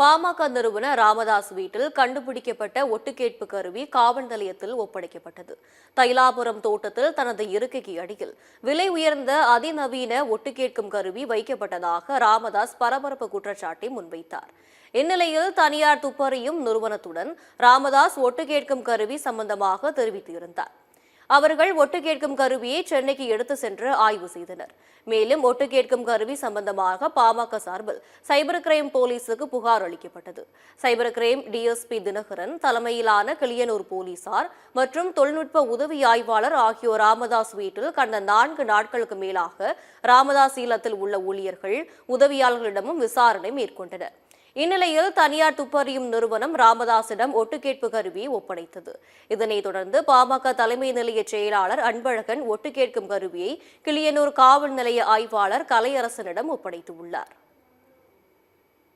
பாமக நிறுவனர் ராமதாஸ் வீட்டில் கண்டுபிடிக்கப்பட்ட ஒட்டுக்கேட்பு கருவி காவல் நிலையத்தில் ஒப்படைக்கப்பட்டது. தைலாபுரம் தோட்டத்தில் தனது இருக்கைக்கு அடியில் விலை உயர்ந்த அதிநவீன ஒட்டுக்கேட்கும் கருவி வைக்கப்பட்டதாக ராமதாஸ் பரபரப்பு குற்றச்சாட்டை முன்வைத்தார். இந்நிலையில் தனியார் துப்பறியும் நிறுவனத்துடன் ராமதாஸ் ஒட்டு கேட்கும் கருவி சம்பந்தமாக தெரிவித்திருந்தார். அவர்கள் ஒட்டு கேட்கும் கருவியை சென்னைக்கு எடுத்து சென்று ஆய்வு செய்தனர். மேலும் ஒட்டு கேட்கும் கருவி சம்பந்தமாக பாமக சார்பில் சைபர் கிரைம் போலீசுக்கு புகார் அளிக்கப்பட்டது. சைபர் கிரைம் டிஎஸ்பி தினகரன் தலைமையிலான கிளியனூர் போலீசார் மற்றும் தொழில்நுட்ப உதவி ஆய்வாளர் ஆகியோர் ராமதாஸ் வீட்டில் கடந்த 4 நாட்களுக்கு மேலாக ராமதாஸ் இல்லத்தில் உள்ள ஊழியர்கள் உதவியாளர்களிடமும் விசாரணை மேற்கொண்டனர். இந்நிலையில் தனியார் துப்பறியும் நிறுவனம் ராமதாசிடம் ஒட்டுக்கேட்பு கருவியை ஒப்படைத்தது. இதனைத் தொடர்ந்து பாமக தலைமை நிலைய செயலாளர் அன்பழகன் ஒட்டு கேட்கும் கருவியை கிளியனூர் காவல் நிலைய ஆய்வாளர் கலையரசனிடம் ஒப்படைத்துள்ளார்.